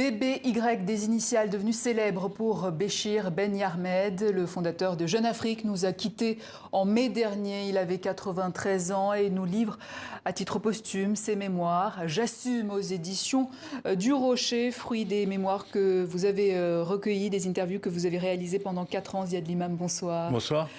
BBY, des initiales devenues célèbres pour Béchir Ben Yahmed, le fondateur de Jeune Afrique, nous a quittés en mai dernier. Il avait 93 ans et nous livre à titre posthume ses mémoires. J'assume aux éditions du Rocher, fruit des mémoires que vous avez recueillies, des interviews que vous avez réalisées pendant 4 ans. Ziad Limam, bonsoir. Bonsoir.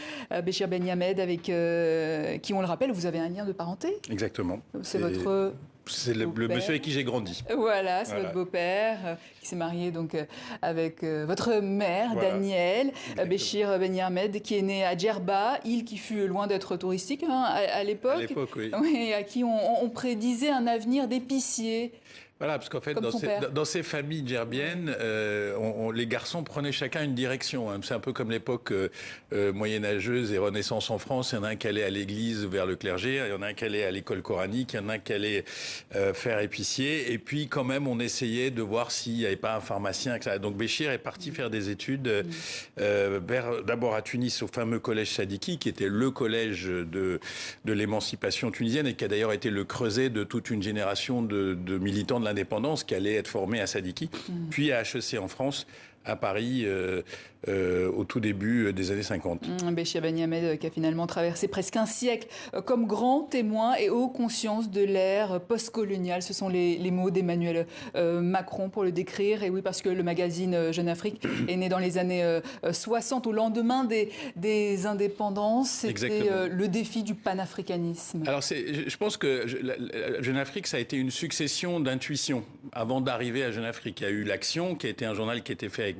Béchir Ben Yahmed, avec qui, on le rappelle, vous avez un lien de parenté. Exactement. C'est votre... C'est le monsieur avec qui j'ai grandi. Voilà, c'est votre beau-père qui s'est marié donc avec votre mère, voilà. Daniel Béchir Ben Yahmed, qui est né à Djerba, île qui fut loin d'être touristique à l'époque. À l'époque, oui. Oui, à qui on prédisait un avenir d'épicier. Voilà, parce qu'en fait, dans ces familles djerbiennes, les garçons prenaient chacun une direction. Hein. C'est un peu comme l'époque moyenâgeuse et Renaissance en France. Il y en a un qui allait à l'église vers le clergé, il y en a un qui allait à l'école coranique, il y en a un qui allait faire épicier. Et puis, quand même, on essayait de voir s'il n'y avait pas un pharmacien. Etc. Donc, Béchir est parti faire des études d'abord à Tunis, au fameux collège Sadiki, qui était le collège de l'émancipation tunisienne et qui a d'ailleurs été le creuset de toute une génération de militants de l'indépendance qui allait être formé à Sadiki, puis à HEC en France, à Paris, au tout début des années 50. Béchir Ben Yahmed qui a finalement traversé presque un siècle comme grand témoin et haut conscience de l'ère postcoloniale. Ce sont les mots d'Emmanuel Macron pour le décrire. Et oui, parce que le magazine Jeune Afrique est né dans les années 60, au lendemain des indépendances. C'était le défi du panafricanisme. Alors, je pense que Jeune Afrique, ça a été une succession d'intuitions. Avant d'arriver à Jeune Afrique, il y a eu l'Action, qui a été un journal qui a été fait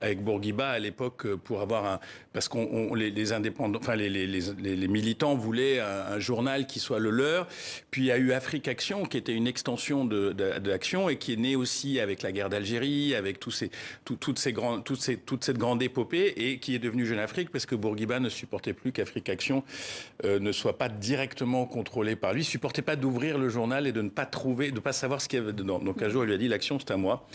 avec Bourguiba à l'époque pour avoir parce qu'on les indépendants, enfin les militants voulaient un journal qui soit le leur. Puis il y a eu Afrique Action qui était une extension d'Action et qui est née aussi avec la guerre d'Algérie, avec toute cette grande épopée et qui est devenue Jeune Afrique parce que Bourguiba ne supportait plus qu'Afrique Action ne soit pas directement contrôlée par lui, supportait pas d'ouvrir le journal et de ne pas savoir ce qu'il y avait dedans. Donc un jour il lui a dit l'Action c'est à moi.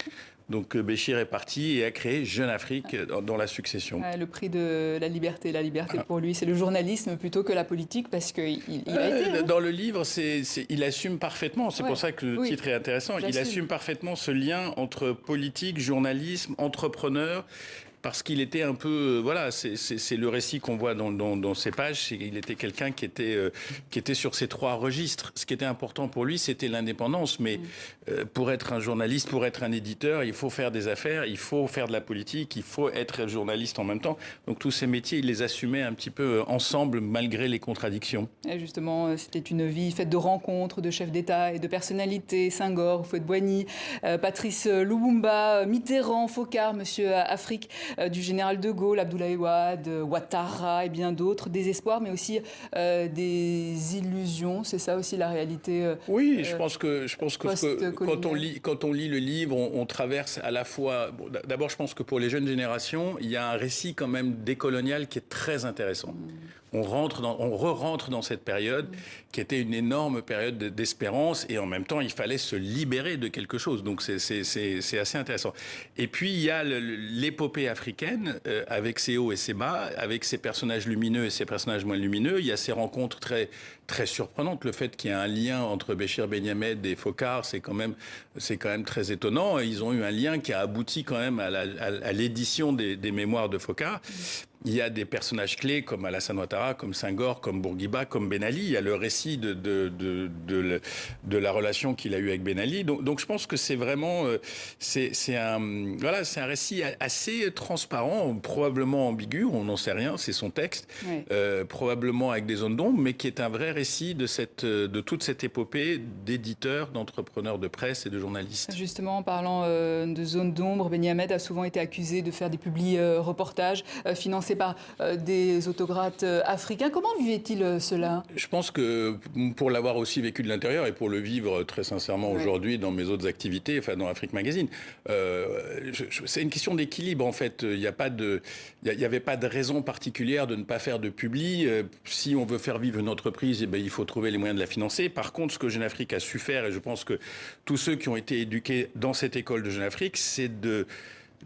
Donc Béchir est parti et a créé Jeune Afrique dans la succession. Le prix de la liberté pour lui, c'est le journalisme plutôt que la politique, parce qu'il a été... Dans le livre, il assume parfaitement, c'est pour ça que le titre est intéressant, il assume parfaitement ce lien entre politique, journalisme, entrepreneur, parce qu'il était un peu, voilà, c'est le récit qu'on voit dans ces pages. Il était quelqu'un qui était sur ces 3 registres. Ce qui était important pour lui, c'était l'indépendance. Mais pour être un journaliste, pour être un éditeur, il faut faire des affaires, il faut faire de la politique, il faut être journaliste en même temps. Donc tous ces métiers, il les assumait un petit peu ensemble, malgré les contradictions. Et justement, c'était une vie faite de rencontres, de chefs d'État et de personnalités. Senghor, Houphouët-Boigny, Patrice Lumumba, Mitterrand, Foccart, Monsieur Afrique, du général de Gaulle, Abdoulaye Wade, Ouattara et bien d'autres, des espoirs mais aussi des illusions. C'est ça aussi la réalité. Oui, je pense que quand on lit le livre, on traverse à la fois. Bon, d'abord, je pense que pour les jeunes générations, il y a un récit quand même décolonial qui est très intéressant. On re-rentre dans cette période qui était une énorme période d'espérance et en même temps, il fallait se libérer de quelque chose. Donc, c'est assez intéressant. Et puis, il y a l'épopée africaine avec ses hauts et ses bas, avec ses personnages lumineux et ses personnages moins lumineux. Il y a ces rencontres très, très surprenantes. Le fait qu'il y ait un lien entre Béchir Ben Yahmed et Foccart, c'est quand même très étonnant. Ils ont eu un lien qui a abouti quand même à l'édition des mémoires de Foccart. Il y a des personnages clés comme Alassane Ouattara, comme Senghor, comme Bourguiba, comme Ben Ali. Il y a le récit de la relation qu'il a eue avec Ben Ali. Donc je pense que c'est vraiment c'est un récit assez transparent, probablement ambigu, on n'en sait rien, c'est son texte, probablement avec des zones d'ombre, mais qui est un vrai récit de toute cette épopée d'éditeurs, d'entrepreneurs de presse et de journalistes. Justement, en parlant de zones d'ombre, Ben Yahmed a souvent été accusé de faire des publi-reportages financés par des autocrates africains. Comment vivait-il cela? Je pense que pour l'avoir aussi vécu de l'intérieur et pour le vivre très sincèrement aujourd'hui dans mes autres activités, enfin dans Afrique Magazine, c'est une question d'équilibre en fait. Il n'y avait pas de raison particulière de ne pas faire de publi. Si on veut faire vivre une entreprise, il faut trouver les moyens de la financer. Par contre, ce que Jeune Afrique a su faire, et je pense que tous ceux qui ont été éduqués dans cette école de Jeune Afrique, c'est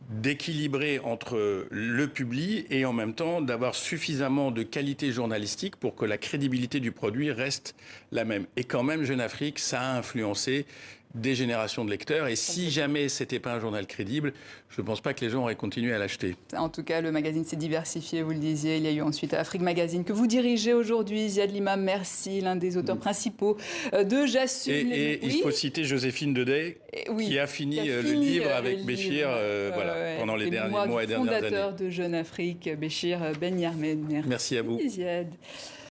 d'équilibrer entre le public et en même temps d'avoir suffisamment de qualité journalistique pour que la crédibilité du produit reste la même. Et quand même, Jeune Afrique, ça a influencé des générations de lecteurs. Et si jamais c'était pas un journal crédible, je ne pense pas que les gens auraient continué à l'acheter. En tout cas, le magazine s'est diversifié, vous le disiez. Il y a eu ensuite Afrique Magazine que vous dirigez aujourd'hui. Ziad Limam, merci, l'un des auteurs principaux de J'assume. Et il faut citer Joséphine Deday, qui a fini le livre avec Béchir pendant les derniers mois et dernières années. Fondateur de Jeune Afrique, Béchir Ben Yarmed. Merci à vous. Ziad.